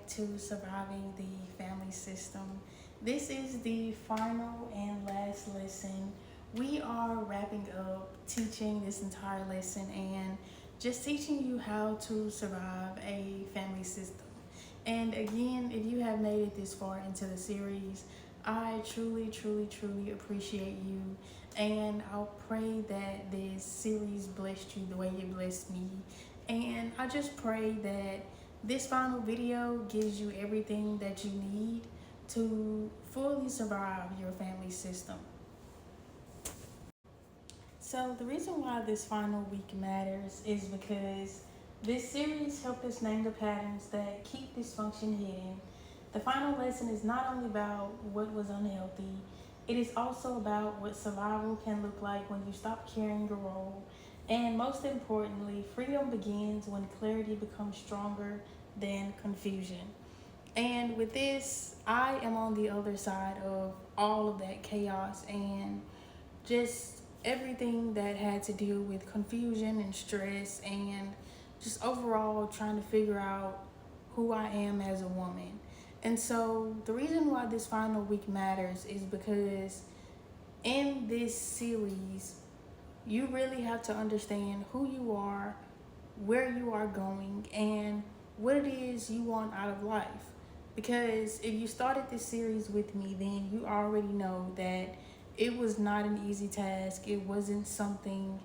to Surviving the Family System. This is the final and last lesson. We are wrapping up teaching this entire lesson and just teaching you how to survive a family system. And again, if you have made it this far into the series, I truly appreciate you. And I'll pray that this series blessed you the way it blessed me. And I just pray that this final video gives you everything that you need to fully survive your family system. So the reason why this final week matters is because this series helped us name the patterns that keep dysfunction hidden. The final lesson is not only about what was unhealthy, it is also about what survival can look like when you stop carrying your role. And most importantly, freedom begins when clarity becomes stronger than confusion. And with this, I am on the other side of all of that chaos and just everything that had to deal with confusion and stress and just overall trying to figure out who I am as a woman. And so the reason why this final week matters is because in this series, you really have to understand who you are, where you are going, and what it is you want out of life. Because if you started this series with me, then you already know that it was not an easy task. It wasn't something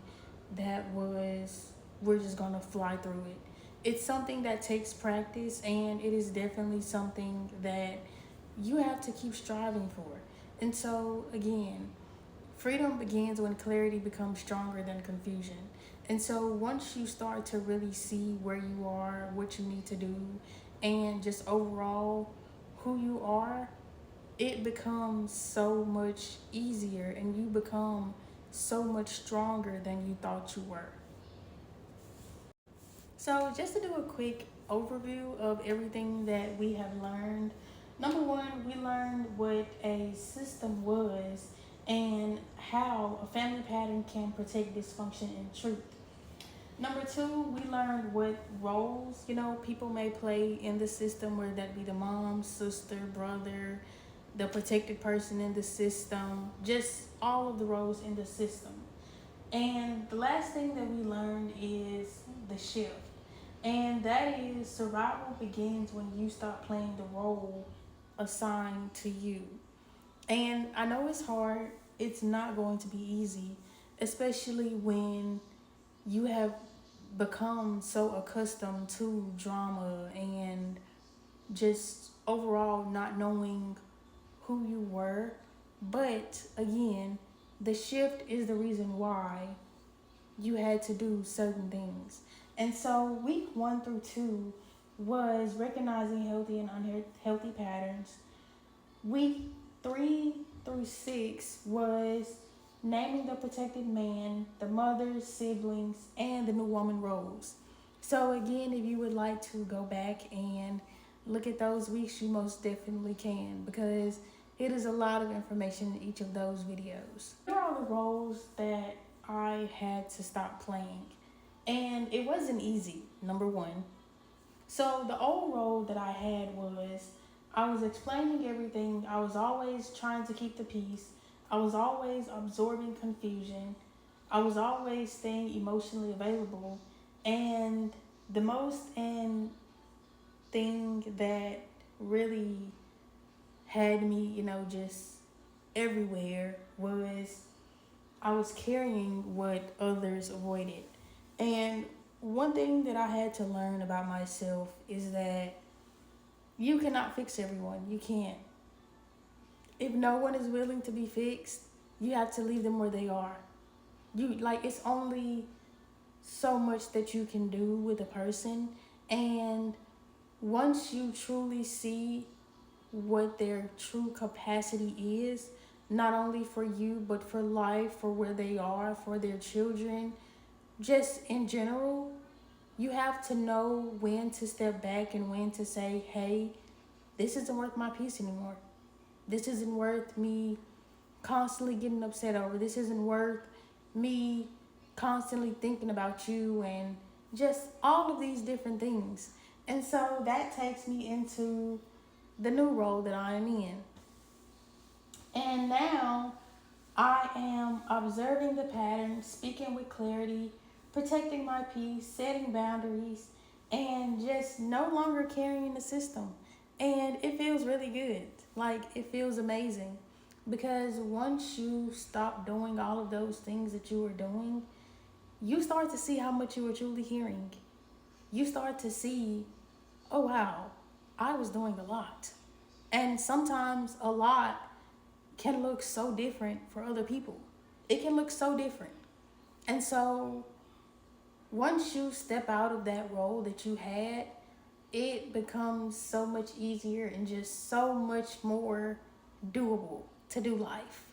that we're just gonna fly through it. It's something that takes practice, and it is definitely something that you have to keep striving for. And so, again, freedom begins when clarity becomes stronger than confusion. And so once you start to really see where you are, what you need to do, and just overall who you are, it becomes so much easier and you become so much stronger than you thought you were. So just to do a quick overview of everything that we have learned. Number one, we learned what a system was and how a family pattern can protect dysfunction and truth. Number two, we learned what roles, people may play in the system, whether that be the mom, sister, brother, the protected person in the system, just all of the roles in the system. And the last thing that we learned is the shift. And that is survival begins when you stop playing the role assigned to you. And I know it's hard, it's not going to be easy, especially when you have become so accustomed to drama and just overall not knowing who you were. But again, the shift is the reason why you had to do certain things. And so week 1 through 2 was recognizing healthy and unhealthy patterns. Week 3 through 6 was naming the protected man, the mothers, siblings, and the new woman roles. So again, if you would like to go back and look at those weeks, you most definitely can, because it is a lot of information in each of those videos. Here are the roles that I had to stop playing. And it wasn't easy, number one. So the old role that I had was I was explaining everything. I was always trying to keep the peace. I was always absorbing confusion. I was always staying emotionally available. And the most and thing that really had me, just everywhere was I was carrying what others avoided. And one thing that I had to learn about myself is that you cannot fix everyone. You can't. If no one is willing to be fixed, you have to leave them where they are. It's only so much that you can do with a person. And once you truly see what their true capacity is, not only for you, but for life, for where they are, for their children, just in general, you have to know when to step back and when to say, hey, this isn't worth my peace anymore. This isn't worth me constantly getting upset over. This isn't worth me constantly thinking about you and just all of these different things. And so that takes me into the new role that I am in. And now I am observing the pattern, speaking with clarity, protecting my peace, setting boundaries, and just no longer carrying the system. And it feels really good. Like, it feels amazing. Because once you stop doing all of those things that you were doing, you start to see how much you were truly hearing. You start to see, oh wow, I was doing a lot. And sometimes a lot can look so different for other people. It can look so different. And so once you step out of that role that you had, it becomes so much easier and just so much more doable to do life.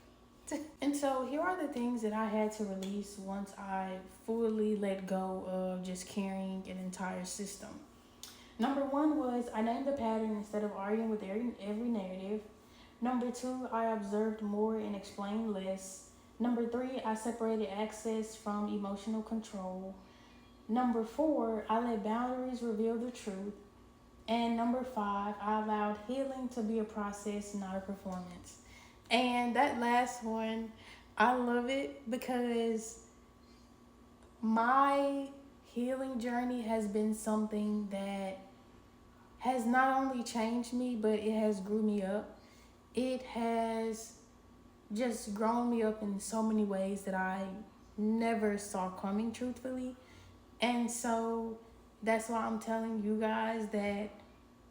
And so here are the things that I had to release once I fully let go of just carrying an entire system. Number one was I named the pattern instead of arguing with every narrative. Number two, I observed more and explained less. Number three, I separated access from emotional control. Number four, I let boundaries reveal the truth. And number five, I allowed healing to be a process, not a performance. And that last one, I love it because my healing journey has been something that has not only changed me, but it has grew me up. It has just grown me up in so many ways that I never saw coming, truthfully. And so that's why I'm telling you guys that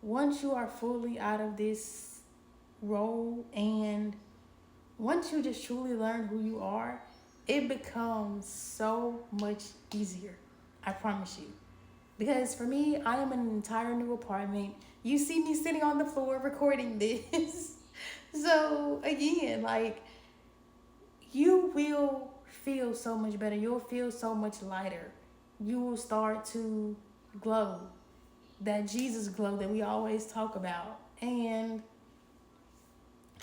once you are fully out of this role and once you just truly learn who you are, it becomes so much easier. I promise you. Because for me, I am in an entire new apartment. You see me sitting on the floor recording this. So again, like, you will feel so much better. You'll feel so much lighter. You will start to glow. That Jesus glow that we always talk about. And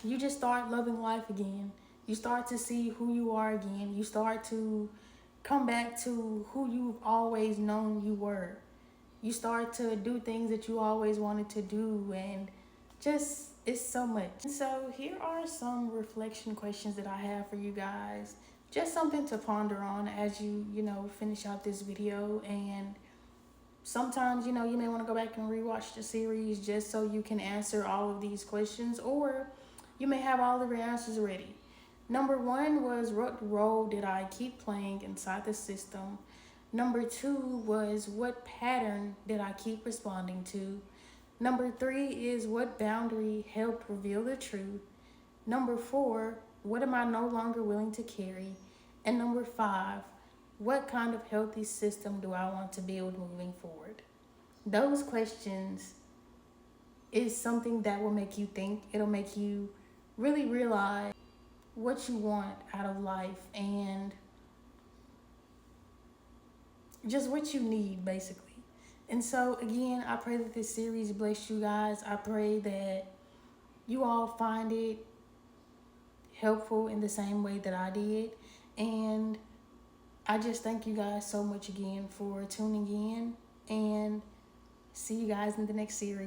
you just start loving life again. You start to see who you are again. You start to come back to who you've always known you were. You start to do things that you always wanted to do, and just it's so much. And so here are some reflection questions that I have for you guys. Just something to ponder on as you finish out this video. And sometimes, you may want to go back and rewatch the series just so you can answer all of these questions, or you may have all of your answers ready. Number one was, what role did I keep playing inside the system? Number two was, what pattern did I keep responding to? Number three is, what boundary helped reveal the truth? Number four, what am I no longer willing to carry? And number five, what kind of healthy system do I want to build moving forward? Those questions is something that will make you think. It'll make you really realize what you want out of life and just what you need, basically. And so, again, I pray that this series bless you guys. I pray that you all find it helpful in the same way that I did. And I just thank you guys so much again for tuning in, and see you guys in the next series.